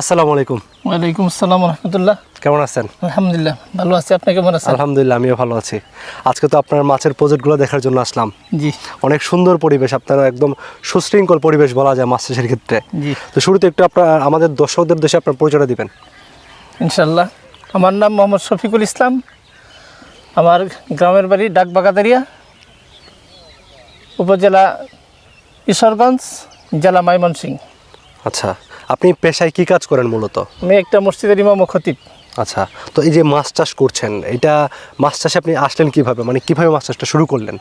আসসালামু আলাইকুম। ওয়ালাইকুম আসসালাম রহমতুল্লাহ। কেমন আছেন? আলহামদুলিল্লাহ ভালো আছি, আপনি কেমন আছেন? আলহামদুলিল্লাহ, আমিও ভালো আছি। আজকে তো আপনার মাছের প্রজেক্টগুলো দেখার জন্য আসলাম। জি অনেক সুন্দর পরিবেশ, আপনারা একদম সুশৃঙ্খল পরিবেশ বলা যায় মাছ চাষের ক্ষেত্রে। জি তো শুরুতে একটু আপনার আমাদের দর্শকদের দেশে আপনার পরিচয়টা দিবেন। ইনশাল্লাহ। আমার নাম মোহাম্মদ শফিকুল ইসলাম, আমার গ্রামের বাড়ি ডাকবাগাদারিয়া, উপজেলা ঈশ্বরগঞ্জ, জেলা ময়মনসিংহ। আচ্ছা, আপনি পেশায় কি কাজ করেন মূলত? আমি একটা মসজিদের ইমাম ও খতিব। আচ্ছা, তো এই যে মাছ চাষ করছেন, এটা মাছ চাষে আপনি আসলেন কিভাবে, মানে কিভাবে মাছ চাষটা শুরু করলেন?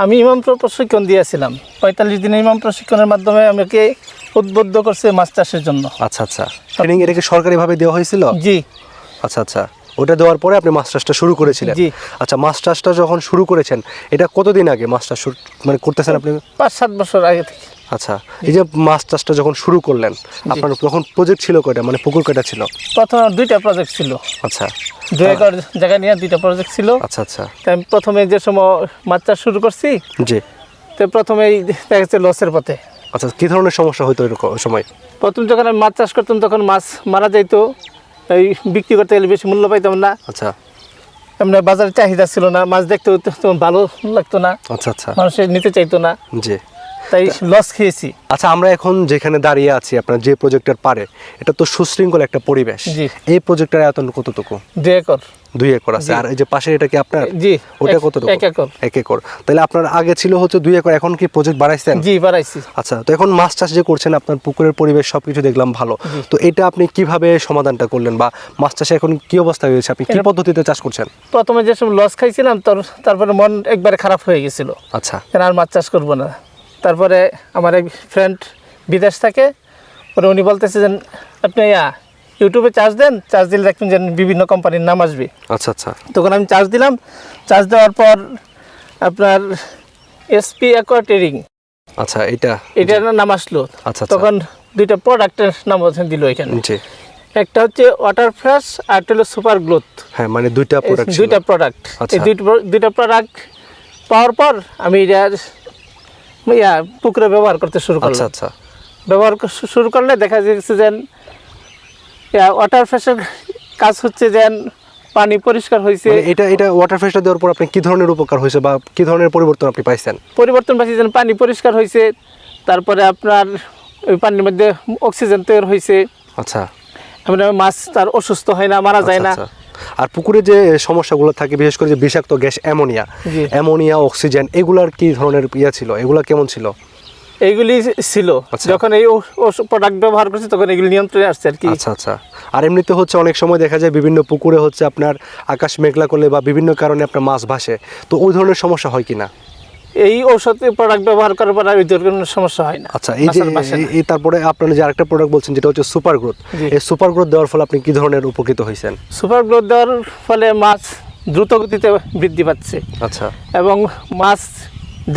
আমি ইমাম প্রশিক্ষণ দিয়েছিলাম, 45 দিনের ইমাম প্রশিক্ষণের মাধ্যমে আমাকে উদ্বুদ্ধ করছে মাছ চাষের জন্য। আচ্ছা আচ্ছা, ট্রেনিং এটা কি সরকারিভাবে দেওয়া হয়েছিল? জি আচ্ছা আচ্ছা, ওটা দেওয়ার পরে আপনি মাছ চাষটা শুরু করেছিলেন? জি। আচ্ছা, মাছ চাষটা যখন শুরু করেছেন, এটা কতদিন আগে মাছ চাষ মানে করতেছেন আপনি? 5-7 বছর আগে থেকে। আচ্ছা, এই যে মাছ চাষটা যখন শুরু করলেন, আপনার তখন প্রজেক্ট ছিল কয়টা, মানে পুকুর কয়টা ছিল? প্রথম 2টা প্রজেক্ট ছিল, আচ্ছা 2 একর জায়গা নিয়ে 2টা প্রজেক্ট ছিল। আচ্ছা আচ্ছা, তাই আমি প্রথমে যে সময় মাছ চাষ শুরু করছি, জি। তো প্রথমেই দেখা যাচ্ছে লসের পথে। আচ্ছা, কী ধরনের সমস্যা হতো এরকম ওই সময়? প্রথম যখন আমি মাছ চাষ করতাম তখন মাছ মারা যাইতো, এই বিক্রি করতে গেলে বেশি মূল্য পাইতাম না। আচ্ছা এমনি বাজারে চাহিদা ছিল না, মাছ দেখতে তেমন ভালো লাগতো না, আচ্ছা আচ্ছা, মানুষের নিতে চাইতো না, জি। তাই লস খেয়েছি। আচ্ছা, আমরা এখন যেখানে দাঁড়িয়ে আছি, আপনার যে প্রজেক্টের পারে, এটা তো সুশৃঙ্খল একটা পরিবেশ। জি। এই প্রজেক্টের আয়তন কতটুকু? 2 একর। 2 একর আছে। আর এই যে পাশে এটা কি আপনার? জি। ওটা কতটুকু? 1 একর। 1 একর। তাহলে আপনার আগে ছিল হচ্ছে 2 একর, এখন কি প্রজেক্ট বাড়াইছেন? জি বাড়াইছি। আচ্ছা, তো এখন মাছ চাষ যে করছেন, আপনার পুকুরের পরিবেশ সবকিছু দেখলাম ভালো, তো এটা আপনি কিভাবে সমাধানটা করলেন, বা মাছ চাষে এখন কি অবস্থা হয়েছে, আপনি কি পদ্ধতিতে চাষ করছেন? প্রথমে যেসব লস খাইছিলাম তারপরে মন একবারে খারাপ হয়ে গেছিল, আচ্ছা কেন আর মাছ চাষ করবো না। তারপরে আমার এক ফ্রেন্ড বিদেশ থাকে, পরে উনি বলতেছে যে আপনি ইউটিউবে চার্জ দেন, চার্জ দিলে দেখবেন যে বিভিন্ন কোম্পানির নাম আসবে। আচ্ছা আচ্ছা, তখন আমি চার্জ দিলাম, চার্জ দেওয়ার পর আপনার এসপি অ্যাকোয়া ট্রেডিং, আচ্ছা এটার নাম আসলো। আচ্ছা, তখন 2টা প্রোডাক্টের নাম দিল এখানে। জি। একটা হচ্ছে ওয়াটার ফ্রেশ আর একটা হলো সুপার গ্রোথ। হ্যাঁ, মানে 2টা প্রোডাক্ট ছিল। 2টা প্রোডাক্ট। আচ্ছা। এই 2টা প্রোডাক্ট পাওয়ার পর আমি এটা পুকুরে ব্যবহার করতে শুরু করলাম। আচ্ছা আচ্ছা, ব্যবহার শুরু করলে দেখা যাচ্ছে যে ওয়াটার ফ্রেশের কাজ হচ্ছে যে পানি পরিষ্কার হয়েছে। মানে এটা ওয়াটার ফ্রেশটা দেওয়ার পর আপনি কি ধরনের উপকার হয়েছে, বা কি ধরনের পরিবর্তন আপনি পাইছেন? পরিবর্তন পাইছে যেন পানি পরিষ্কার হয়েছে, তারপরে আপনার ওই পানির মধ্যে অক্সিজেন তৈরি হয়েছে। আচ্ছা, মানে মাছ তার অসুস্থ হয় না, মারা যায় না। আচ্ছা। আর পুকুরে যে সমস্যাগুলো থাকে, বিশেষ করে যে বিষাক্ত গ্যাস জি। অ্যামোনিয়া, অক্সিজেন, এগুলার কি ধরনের ছিল, এগুলা কেমন ছিল? এইগুলি ছিল। আচ্ছা। যখন এই প্রোডাক্ট ব্যবহার করছি তখন এগুলি নিয়ন্ত্রণে আসছে আর কি। আচ্ছা আচ্ছা। আর এমনিতে হচ্ছে অনেক সময় দেখা যায় বিভিন্ন পুকুরে হচ্ছে আপনার আকাশ মেঘলা করলে বা বিভিন্ন কারণে আপনার মাছ ভাসে, তো ওই ধরনের সমস্যা হয় কিনা? এই ঔষধ প্রোডাক্ট ব্যবহার করার পর ওই ধরনের সমস্যা হয় না। আচ্ছা, এই যে এই তারপরে আপনারা যে আরেকটা প্রোডাক্ট বলছেন যেটা হচ্ছে সুপার গ্রোথ, এই সুপার গ্রোথ দেওয়ার ফলে আপনি কি ধরনের উপকৃত হয়েছেন? সুপার গ্রোথ দেওয়ার ফলে মাছ দ্রুত গতিতে বৃদ্ধি পাচ্ছে। আচ্ছা, এবং মাছ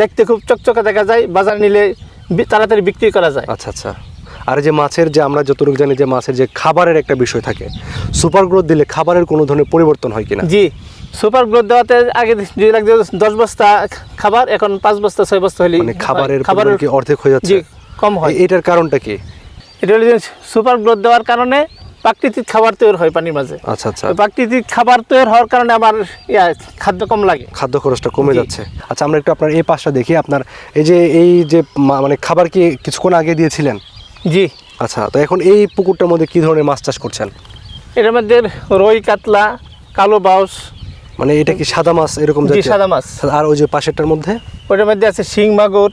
দেখতে খুব চকচকে দেখা যায়, বাজার নিলে তাড়াতাড়ি বিক্রি করা যায়। আচ্ছা আচ্ছা। আর যে মাছের যে আমরা যতটুকু জানি যে মাছের যে খাবারের একটা বিষয় থাকে, সুপার গ্রোথ দিলে খাবারের কোনো ধরনের পরিবর্তন হয় কিনা? জি, সুপার গ্রোথ দেওয়াতে আগে 10 বস্তা খাবার, এখন 5 বস্তা 6 বস্তা হলে মানে খাবারের কি অর্ধেক হয়ে যাচ্ছে? জি, কম হয়। এটার কারণটা কি? এটা হলো যে সুপার গ্রোথ দেওয়ার কারণে প্রাকৃতিক খাবার তৈরি হয় পানির মাঝে। আচ্ছা আচ্ছা, প্রাকৃতিক খাবার তৈরি হওয়ার কারণে আমার খাদ্য কম লাগে, খাদ্য খরচটা কমে যাচ্ছে। আচ্ছা, আমরা একটু আপনার এই পাশটা দেখি। আপনার এই যে মানে খাবার কি কিছুক্ষণ আগে দিয়েছিলেন? জি। আচ্ছা, তো এখন এই পুকুরটার মধ্যে কি ধরনের মাছ চাষ করছেন? এটার মধ্যে রুই, কাতলা, কালো বাউস। মানে এটা কি সাদা মাছ এরকম জি, জাতীয়? সাদা মাছ। আর ওই যে পাশেরটার মধ্যে? ওটার মধ্যে আছে শিং মাগুর।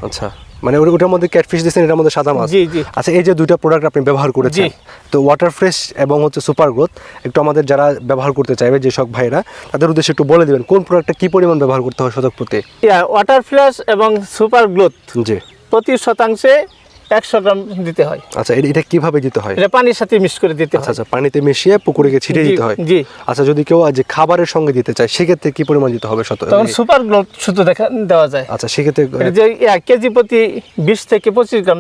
আচ্ছা, মানে ওটার মধ্যে ক্যাটফিশ দিয়েছেন, এটার মধ্যে সাদা মাছ। জি জি। আচ্ছা, এই যে 2টা প্রোডাক্ট আপনি ব্যবহার করেছেন, তো ওয়াটার ফ্রেশ এবং হচ্ছে সুপার গ্রোথ, একটু আমাদের যারা ব্যবহার করতে চাইবে যে সব ভাইরা, তাদের উদ্দেশ্যে একটু বলে দিবেন কোন প্রোডাক্টটা কি পরিমাণ ব্যবহার করতে হয় শতক প্রতি? ওয়াটার ফ্রেশ এবং সুপার গ্রোথ জি, প্রতি শতাংশে 100 গ্রাম দিতে হয়। আচ্ছা, এটা কিভাবে দিতে হয়? এটা পানির সাথে মিক্স করে দিতে হয়। আচ্ছা, পানিতে মিশিয়ে পুকুরে গিয়ে ছিটিয়ে দিতে হয়। জি। আচ্ছা, যদি কেউ যে খাবারের সঙ্গে দিতে চায় সেক্ষেত্রে কি পরিমাণ দিতে হবে তখন সুপার গ্রোথ শুধু দেওয়া যায়। আচ্ছা, সেক্ষেত্রে যে 1 কেজি প্রতি 20 থেকে 25 গ্রাম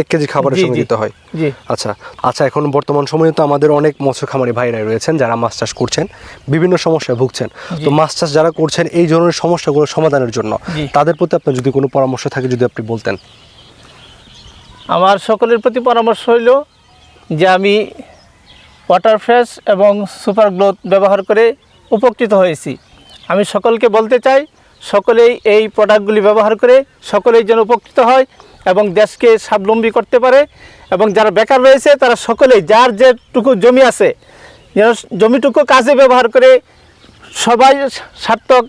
1 কেজি খাবারের সঙ্গে দিতে হয়। জি। আচ্ছা আচ্ছা, এখন বর্তমান সময়ে তো আমাদের অনেক মৎস্য খামারি ভাইরা রয়েছেন যারা মাছ চাষ করছেন, বিভিন্ন সমস্যায় ভুগছেন। তো মাছ চাষ যারা করছেন এই ধরনের সমস্যাগুলো সমাধানের জন্য তাদের প্রতি আপনার যদি কোনো পরামর্শ থাকে যদি আপনি বলতেন। আমার সকলের প্রতি পরামর্শ হইল যে আমি ওয়াটার ফ্রেশ এবং সুপার গ্রোথ ব্যবহার করে উপকৃত হয়েছি। আমি সকলকে বলতে চাই, সকলেই এই প্রোডাক্টগুলি ব্যবহার করে সকলেই যেন উপকৃত হয় এবং দেশকে স্বাবলম্বী করতে পারে, এবং যারা বেকার রয়েছে তারা সকলেই যার যেটুকু জমি আছে যেন জমিটুকু কাজে ব্যবহার করে সবাই সার্থক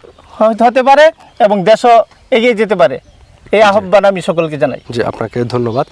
হতে পারে এবং দেশও এগিয়ে যেতে পারে। এই আহ্বান আমি সকলকে জানাই। জি, আপনাকে ধন্যবাদ।